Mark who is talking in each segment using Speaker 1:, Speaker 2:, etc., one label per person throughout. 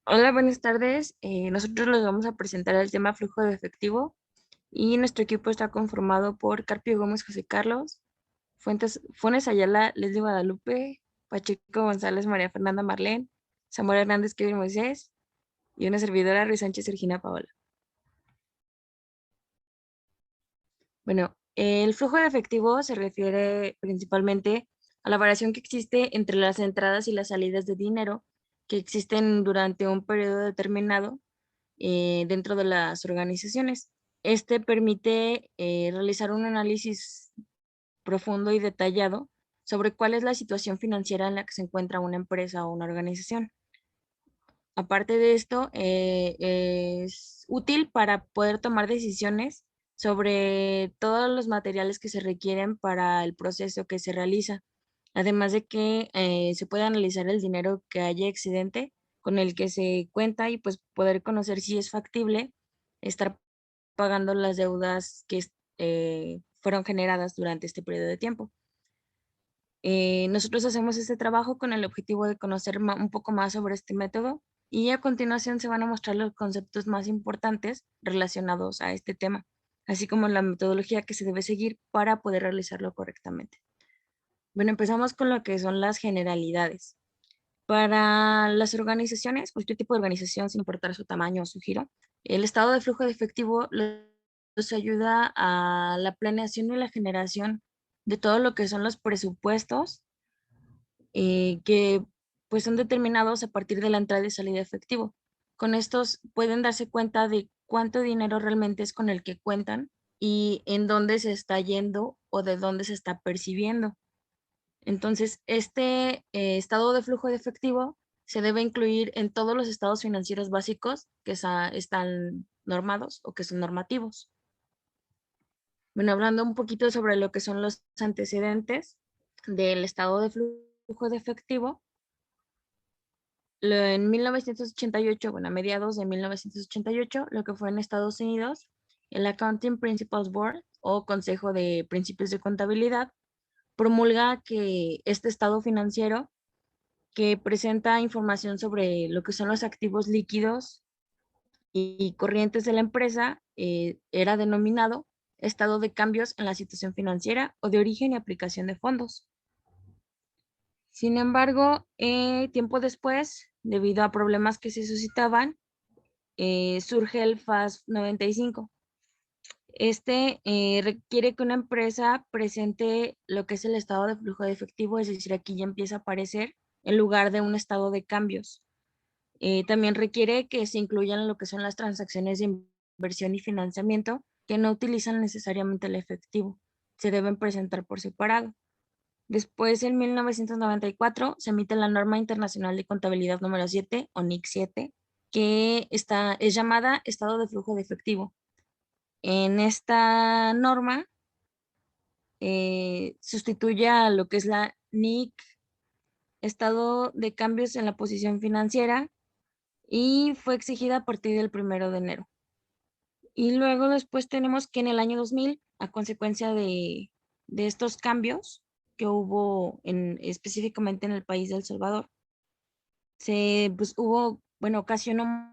Speaker 1: Hola, buenas tardes. Nosotros les vamos a presentar el tema flujo de efectivo y nuestro equipo está conformado por Carpio Gómez José Carlos, Funes Ayala, Leslie Guadalupe, Pacheco González, María Fernanda Marlén, Samuel Hernández, Kevin Moisés y una servidora, Ruiz Sánchez, Regina Paola. Bueno, el flujo de efectivo se refiere principalmente a la variación que existe entre las entradas y las salidas de dinero que existen durante un periodo determinado dentro de las organizaciones. Este permite realizar un análisis profundo y detallado sobre cuál es la situación financiera en la que se encuentra una empresa o una organización. Aparte de esto, es útil para poder tomar decisiones sobre todos los materiales que se requieren para el proceso que se realiza. Además de que se puede analizar el dinero que haya excedente con el que se cuenta y pues poder conocer si es factible estar pagando las deudas que fueron generadas durante este periodo de tiempo. Nosotros hacemos este trabajo con el objetivo de conocer un poco más sobre este método y a continuación se van a mostrar los conceptos más importantes relacionados a este tema, así como la metodología que se debe seguir para poder realizarlo correctamente. Bueno, empezamos con lo que son las generalidades. Para las organizaciones, cualquier tipo de organización, sin importar su tamaño o su giro, el estado de flujo de efectivo los ayuda a la planeación y la generación de todo lo que son los presupuestos que pues son determinados a partir de la entrada y salida de efectivo. Con estos pueden darse cuenta de cuánto dinero realmente es con el que cuentan y en dónde se está yendo o de dónde se está percibiendo. Entonces, este estado de flujo de efectivo se debe incluir en todos los estados financieros básicos que están normados o que son normativos. Bueno, hablando un poquito sobre lo que son los antecedentes del estado de flujo de efectivo, en 1988, bueno, a mediados de 1988, lo que fue en Estados Unidos, el Accounting Principles Board o Consejo de Principios de Contabilidad promulga que este estado financiero que presenta información sobre lo que son los activos líquidos y corrientes de la empresa, era denominado estado de cambios en la situación financiera o de origen y aplicación de fondos. Sin embargo, tiempo después, debido a problemas que se suscitaban, surge el FAS 95. Este requiere que una empresa presente lo que es el estado de flujo de efectivo, es decir, aquí ya empieza a aparecer en lugar de un estado de cambios. También requiere que se incluyan lo que son las transacciones de inversión y financiamiento que no utilizan necesariamente el efectivo. Se deben presentar por separado. Después, en 1994, se emite la Norma Internacional de Contabilidad número 7, o NIC 7, que es llamada Estado de Flujo de Efectivo. En esta norma sustituye a lo que es la NIC, Estado de Cambios en la Posición Financiera, y fue exigida a partir del 1 de enero. Y luego después tenemos que en el año 2000, a consecuencia de estos cambios que hubo específicamente en el país de El Salvador, pues hubo, bueno, ocasionó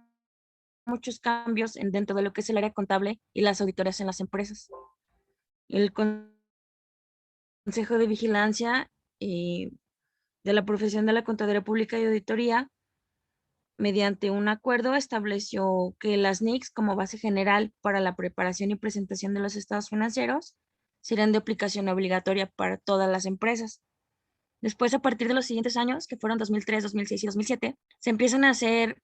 Speaker 1: muchos cambios dentro de lo que es el área contable y las auditorías en las empresas. El Consejo de Vigilancia de la profesión de la Contaduría Pública y Auditoría, mediante un acuerdo, estableció que las NICs como base general para la preparación y presentación de los estados financieros serán de aplicación obligatoria para todas las empresas. Después, a partir de los siguientes años, que fueron 2003, 2006 y 2007, se empiezan a hacer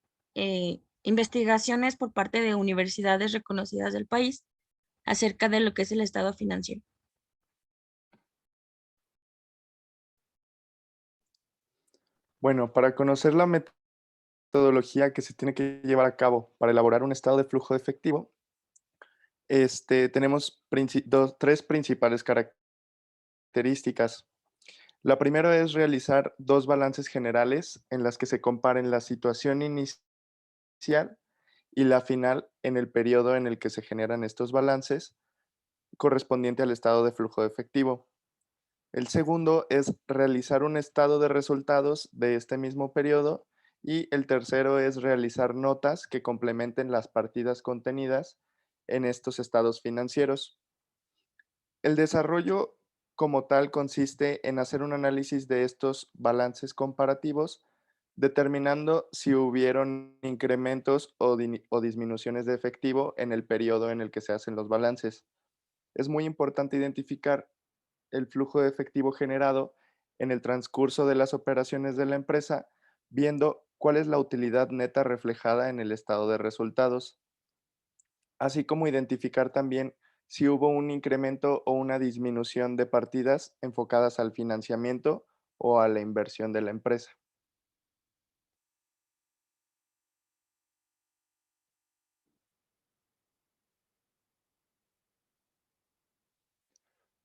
Speaker 1: investigaciones por parte de universidades reconocidas del país acerca de lo que es el estado financiero.
Speaker 2: Bueno, para conocer la metodología que se tiene que llevar a cabo para elaborar un estado de flujo de efectivo, tenemos tres principales características. La primera es realizar dos balances generales en las que se comparen la situación inicial y la final en el periodo en el que se generan estos balances correspondiente al estado de flujo de efectivo. El segundo es realizar un estado de resultados de este mismo periodo Y el tercero es realizar notas que complementen las partidas contenidas en estos estados financieros. El desarrollo como tal consiste en hacer un análisis de estos balances comparativos, determinando si hubieron incrementos o disminuciones de efectivo en el periodo en el que se hacen los balances. Es muy importante identificar el flujo de efectivo generado en el transcurso de las operaciones de la empresa, viendo cuál es la utilidad neta reflejada en el estado de resultados, así como identificar también si hubo un incremento o una disminución de partidas enfocadas al financiamiento o a la inversión de la empresa.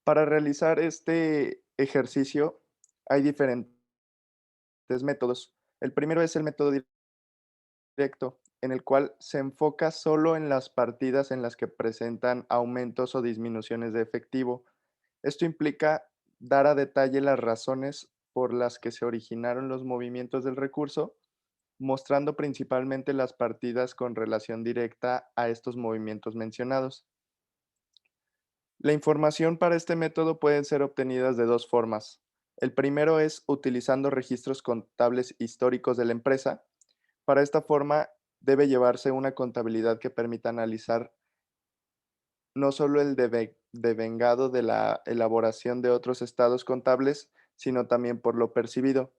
Speaker 2: Para realizar este ejercicio hay diferentes métodos. El primero es el método directo, en el cual se enfoca solo en las partidas en las que presentan aumentos o disminuciones de efectivo. Esto implica dar a detalle las razones por las que se originaron los movimientos del recurso, mostrando principalmente las partidas con relación directa a estos movimientos mencionados. La información para este método puede ser obtenidas de dos formas. El primero es utilizando registros contables históricos de la empresa. Para esta forma debe llevarse una contabilidad que permita analizar no solo el devengado de la elaboración de otros estados contables, sino también por lo percibido.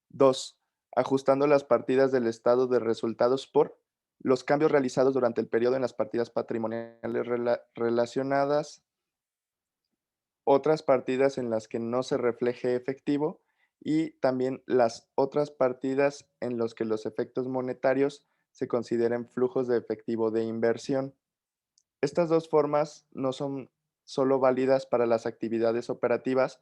Speaker 2: 2. Ajustando las partidas del estado de resultados por los cambios realizados durante el periodo en las partidas patrimoniales relacionadas, otras partidas en las que no se refleje efectivo y también las otras partidas en los que los efectos monetarios se consideren flujos de efectivo de inversión. Estas dos formas no son solo válidas para las actividades operativas,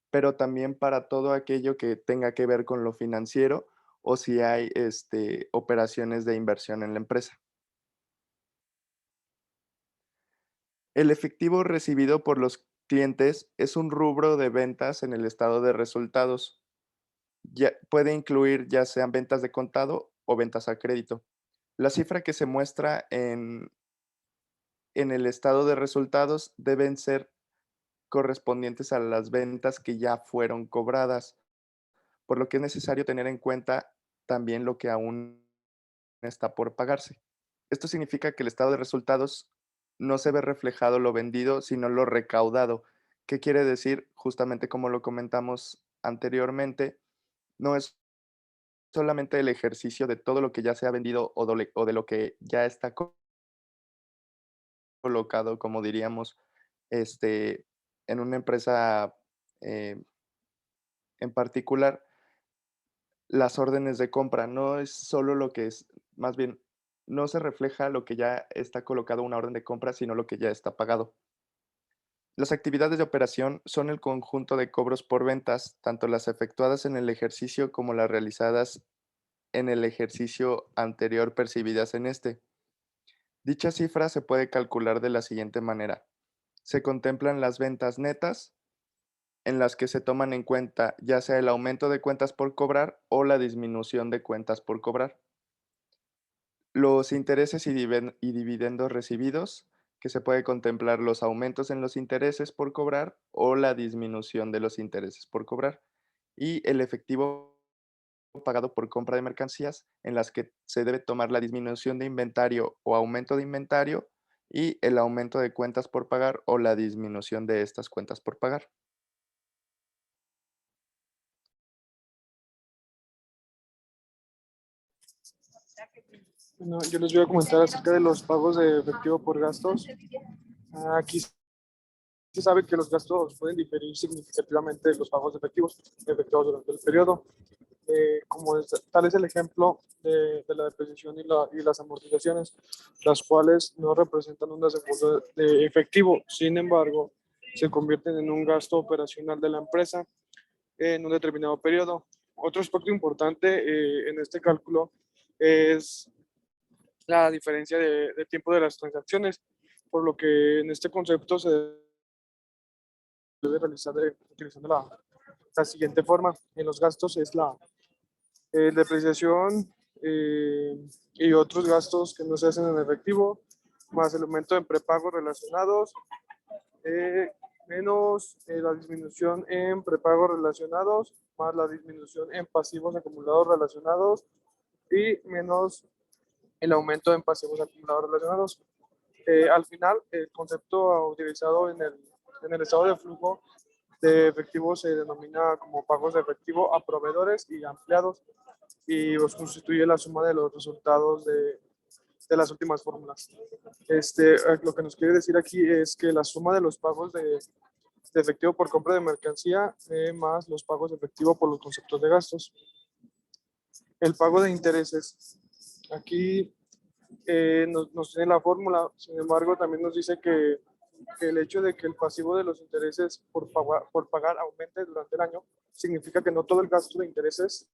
Speaker 2: pero también para todo aquello que tenga que ver con lo financiero o si hay operaciones de inversión en la empresa. El efectivo recibido por los clientes es un rubro de ventas en el estado de resultados. Puede incluir ya sean ventas de contado o ventas a crédito. La cifra que se muestra en el estado de resultados deben ser correspondientes a las ventas que ya fueron cobradas, por lo que es necesario tener en cuenta también lo que aún está por pagarse. Esto significa que el estado de resultados no se ve reflejado lo vendido, sino lo recaudado. ¿Qué quiere decir? Justamente como lo comentamos anteriormente, no es solamente el ejercicio de todo lo que ya se ha vendido o de lo que ya está colocado, como diríamos, este, en una empresa eh, en particular, las órdenes de compra, no es solo lo que es, más bien, no se refleja lo que ya está colocado una orden de compra, sino lo que ya está pagado. Las actividades de operación son el conjunto de cobros por ventas, tanto las efectuadas en el ejercicio como las realizadas en el ejercicio anterior percibidas en este. Dicha cifra se puede calcular de la siguiente manera. Se contemplan las ventas netas, en las que se toman en cuenta ya sea el aumento de cuentas por cobrar o la disminución de cuentas por cobrar. Los intereses y dividendos recibidos, que se puede contemplar los aumentos en los intereses por cobrar o la disminución de los intereses por cobrar. Y el efectivo pagado por compra de mercancías, en las que se debe tomar la disminución de inventario o aumento de inventario y el aumento de cuentas por pagar o la disminución de estas cuentas por pagar.
Speaker 3: Bueno, yo les voy a comentar acerca de los pagos de efectivo por gastos. Aquí se sabe que los gastos pueden diferir significativamente de los pagos efectivos efectuados durante el periodo. Tal es el ejemplo de la depreciación y las amortizaciones, las cuales no representan un desembolso de efectivo, sin embargo, se convierten en un gasto operacional de la empresa en un determinado periodo. Otro aspecto importante en este cálculo es la diferencia de tiempo de las transacciones, por lo que en este concepto se debe realizar utilizando la siguiente forma. En los gastos es Depreciación y otros gastos que no se hacen en efectivo, más el aumento en prepagos relacionados, menos la disminución en prepagos relacionados, más la disminución en pasivos acumulados relacionados y menos el aumento en pasivos acumulados relacionados. Al final, el concepto utilizado en el estado de flujo de efectivo se denomina como pagos de efectivo a proveedores y a empleados y los constituye la suma de los resultados de las últimas fórmulas. Lo que nos quiere decir aquí es que la suma de los pagos de efectivo por compra de mercancía más los pagos de efectivo por los conceptos de gastos. El pago de intereses. Aquí nos tiene la fórmula, sin embargo, también nos dice que el hecho de que el pasivo de los intereses por pagar aumente durante el año significa que no todo el gasto de intereses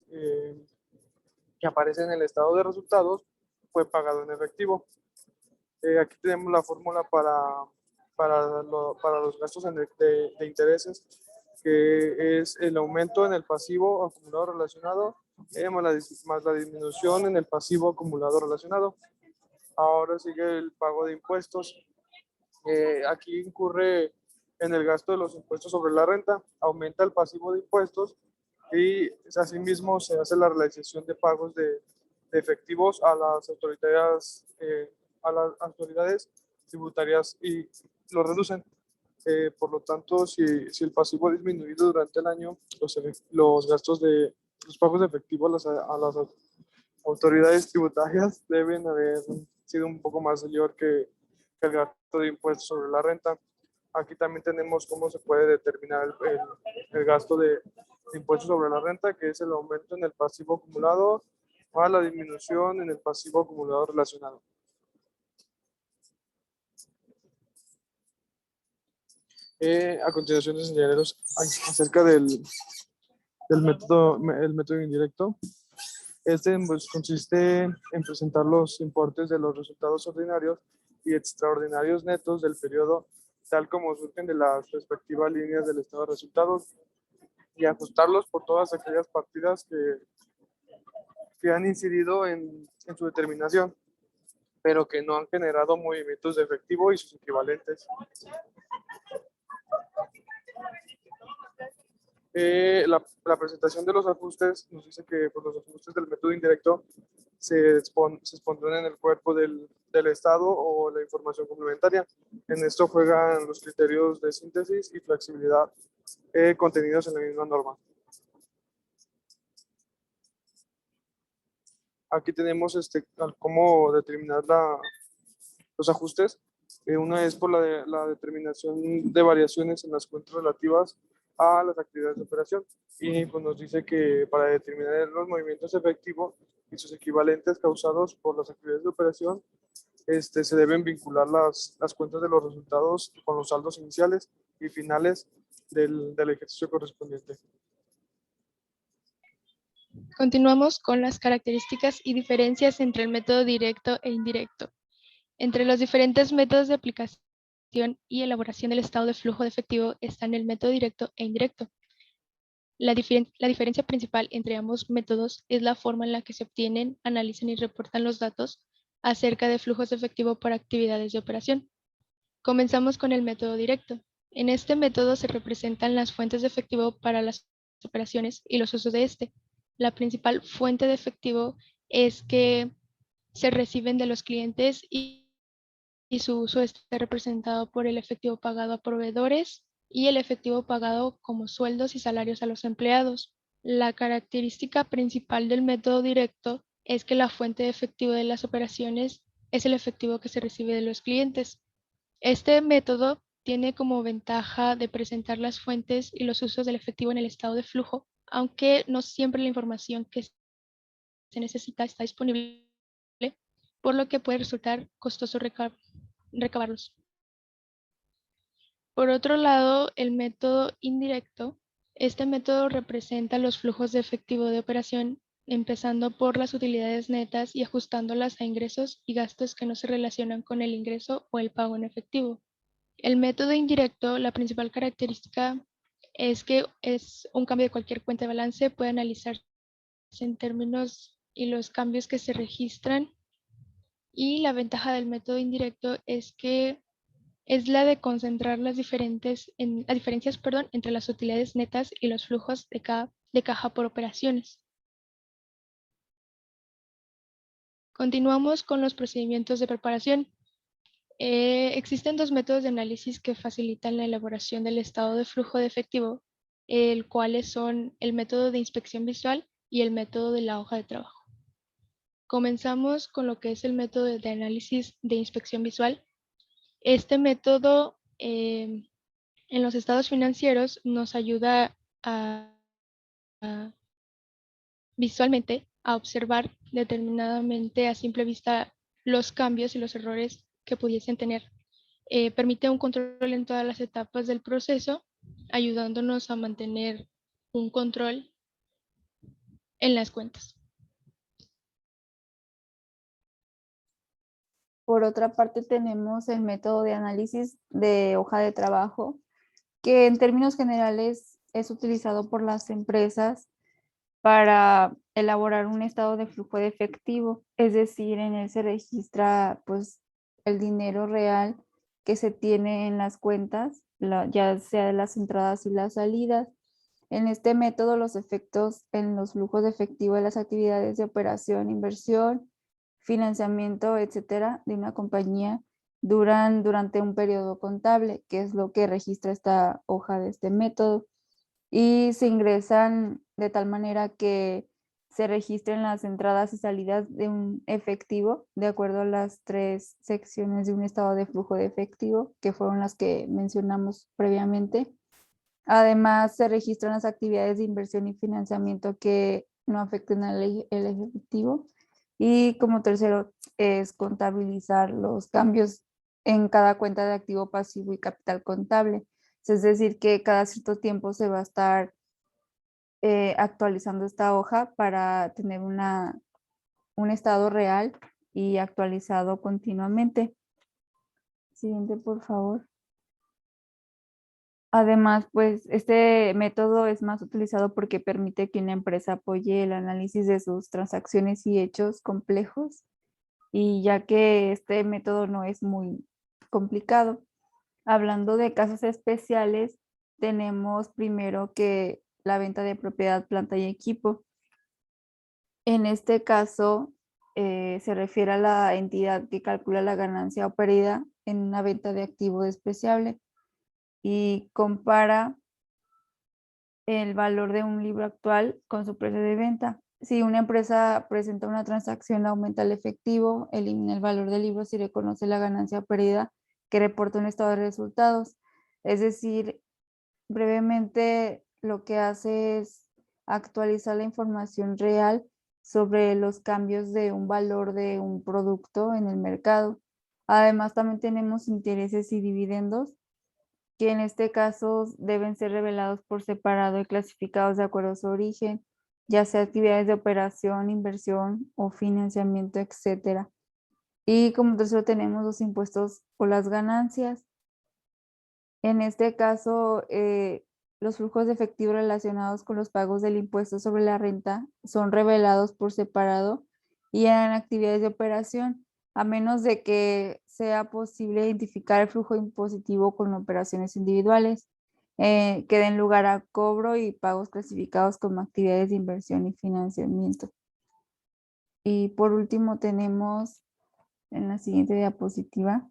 Speaker 3: que aparece en el estado de resultados fue pagado en efectivo. Aquí tenemos la fórmula para los gastos de intereses, que es el aumento en el pasivo acumulado relacionado más la disminución en el pasivo acumulado relacionado. Ahora sigue el pago de impuestos. Aquí incurre en el gasto de los impuestos sobre la renta, aumenta el pasivo de impuestos y asimismo se hace la realización de pagos de efectivos a las autoridades tributarias y lo reducen. Por lo tanto, si el pasivo ha disminuido durante el año, los gastos de los pagos de efectivo a las autoridades tributarias deben haber sido un poco más mayor que el gasto de impuestos sobre la renta. Aquí también tenemos cómo se puede determinar el gasto de impuestos sobre la renta, que es el aumento en el pasivo acumulado o la disminución en el pasivo acumulado relacionado. A continuación les enseñaré acerca del método indirecto. Pues, consiste en presentar los importes de los resultados ordinarios y extraordinarios netos del periodo tal como surgen de las respectivas líneas del estado de resultados y ajustarlos por todas aquellas partidas que han incidido en su determinación, pero que no han generado movimientos de efectivo y sus equivalentes. La presentación de los ajustes nos dice que pues, los ajustes del método indirecto se expondrán en el cuerpo del estado o la información complementaria. En esto juegan los criterios de síntesis y flexibilidad contenidos en la misma norma. Aquí tenemos cómo determinar los ajustes. Una es por la determinación de variaciones en las cuentas relativas a las actividades de operación y pues nos dice que para determinar los movimientos efectivos y sus equivalentes causados por las actividades de operación se deben vincular las cuentas de los resultados con los saldos iniciales y finales del ejercicio correspondiente.
Speaker 4: Continuamos con las características y diferencias entre el método directo e indirecto. Entre los diferentes métodos de aplicación y elaboración del estado de flujo de efectivo están el método directo e indirecto. La diferencia principal entre ambos métodos es la forma en la que se obtienen, analizan y reportan los datos acerca de flujos de efectivo para actividades de operación. Comenzamos con el método directo. En este método se representan las fuentes de efectivo para las operaciones y los usos de este. La principal fuente de efectivo es que se reciben de los clientes y su uso está representado por el efectivo pagado a proveedores y el efectivo pagado como sueldos y salarios a los empleados. La característica principal del método directo es que la fuente de efectivo de las operaciones es el efectivo que se recibe de los clientes. Este método tiene como ventaja de presentar las fuentes y los usos del efectivo en el estado de flujo, aunque no siempre la información que se necesita está disponible, por lo que puede resultar costoso recabarlos. Por otro lado, el método indirecto. Este método representa los flujos de efectivo de operación, empezando por las utilidades netas y ajustándolas a ingresos y gastos que no se relacionan con el ingreso o el pago en efectivo. El método indirecto, la principal característica es que es un cambio de cualquier cuenta de balance, puede analizarse en términos y los cambios que se registran. Y la ventaja del método indirecto es que es la de concentrar las diferencias entre las utilidades netas y los flujos de caja por operaciones. Continuamos con los procedimientos de preparación. Existen dos métodos de análisis que facilitan la elaboración del estado de flujo de efectivo, el cuales son el método de inspección visual y el método de la hoja de trabajo. Comenzamos con lo que es el método de análisis de inspección visual. Este método en los estados financieros nos ayuda visualmente a observar determinadamente a simple vista los cambios y los errores que pudiesen tener. Permite un control en todas las etapas del proceso, ayudándonos a mantener un control en las cuentas.
Speaker 5: Por otra parte, tenemos el método de análisis de hoja de trabajo, que en términos generales es utilizado por las empresas para elaborar un estado de flujo de efectivo, es decir, en él se registra pues el dinero real que se tiene en las cuentas, ya sea de las entradas y las salidas. En este método, los efectos en los flujos de efectivo de las actividades de operación, inversión, financiamiento, etcétera, de una compañía duran durante un periodo contable, que es lo que registra esta hoja de este método, y se ingresan de tal manera que se registren las entradas y salidas de un efectivo de acuerdo a las 3 secciones de un estado de flujo de efectivo, que fueron las que mencionamos previamente. Además, se registran las actividades de inversión y financiamiento que no afecten el efectivo. Y como tercero es contabilizar los cambios en cada cuenta de activo, pasivo y capital contable. Es decir, que cada cierto tiempo se va a estar actualizando esta hoja para tener un estado real y actualizado continuamente. Siguiente, por favor. Además, pues este método es más utilizado porque permite que una empresa apoye el análisis de sus transacciones y hechos complejos, y ya que este método no es muy complicado. Hablando de casos especiales, tenemos primero que la venta de propiedad, planta y equipo. En este caso, se refiere a la entidad que calcula la ganancia o pérdida en una venta de activo despreciable y compara el valor de un libro actual con su precio de venta. Si una empresa presenta una transacción, aumenta el efectivo, elimina el valor del libro si reconoce la ganancia o pérdida que reporta un estado de resultados. Es decir, brevemente lo que hace es actualizar la información real sobre los cambios de un valor de un producto en el mercado. Además, también tenemos intereses y dividendos, que en este caso deben ser revelados por separado y clasificados de acuerdo a su origen, ya sea actividades de operación, inversión o financiamiento, etc. Y como tercero tenemos los impuestos o las ganancias. En este caso, los flujos de efectivo relacionados con los pagos del impuesto sobre la renta son revelados por separado y en actividades de operación, a menos de que sea posible identificar el flujo impositivo con operaciones individuales, que den lugar a cobro y pagos clasificados como actividades de inversión y financiamiento. Y por último tenemos en la siguiente diapositiva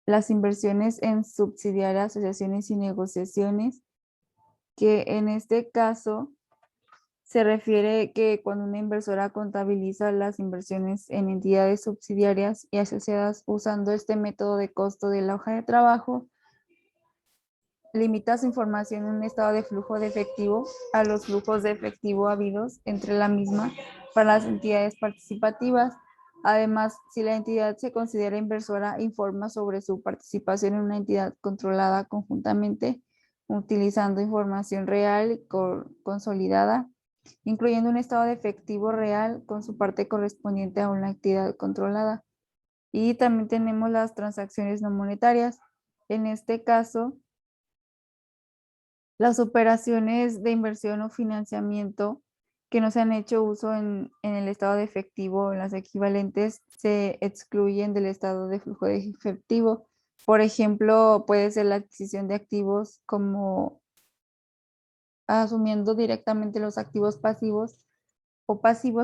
Speaker 5: las inversiones en subsidiarias, asociaciones y negociaciones, que en este caso se refiere que cuando una inversora contabiliza las inversiones en entidades subsidiarias y asociadas usando este método de costo de la hoja de trabajo, limita su información en un estado de flujo de efectivo a los flujos de efectivo habidos entre la misma para las entidades participativas. Además, si la entidad se considera inversora, informa sobre su participación en una entidad controlada conjuntamente, utilizando información real y consolidada, incluyendo un estado de efectivo real con su parte correspondiente a una entidad controlada. Y también tenemos las transacciones no monetarias. En este caso, Las operaciones de inversión o financiamiento que no se han hecho uso en el estado de efectivo o en las equivalentes se excluyen del estado de flujo de efectivo. Por ejemplo, puede ser la adquisición de activos como asumiendo directamente los activos pasivos,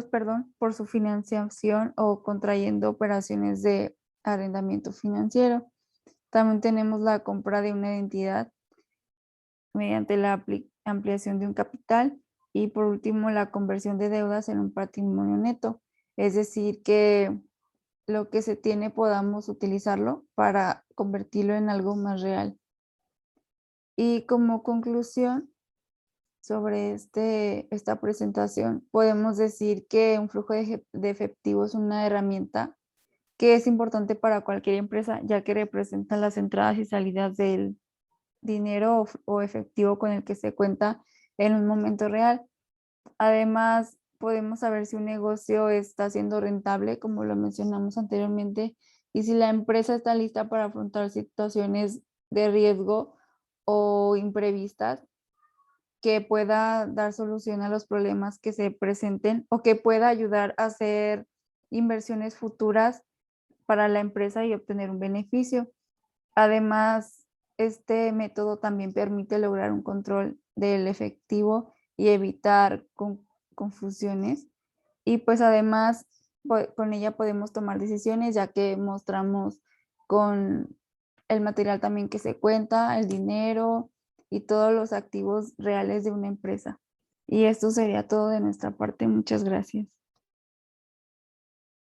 Speaker 5: perdón, por su financiación o contrayendo operaciones de arrendamiento financiero. También tenemos la compra de una identidad mediante la ampliación de un capital y por último la conversión de deudas en un patrimonio neto, es decir, que lo que se tiene podamos utilizarlo para convertirlo en algo más real. Y como conclusión sobre esta presentación, podemos decir que un flujo de efectivo es una herramienta que es importante para cualquier empresa, ya que representa las entradas y salidas del dinero o efectivo con el que se cuenta en un momento real. Además, podemos saber si un negocio está siendo rentable, como lo mencionamos anteriormente, y si la empresa está lista para afrontar situaciones de riesgo o imprevistas que pueda dar solución a los problemas que se presenten o que pueda ayudar a hacer inversiones futuras para la empresa y obtener un beneficio. Además, este método también permite lograr un control del efectivo y evitar confusiones. Y pues además con ella podemos tomar decisiones ya que mostramos con el material también que se cuenta, el dinero y todos los activos reales de una empresa. Y esto sería todo de nuestra parte. Muchas gracias.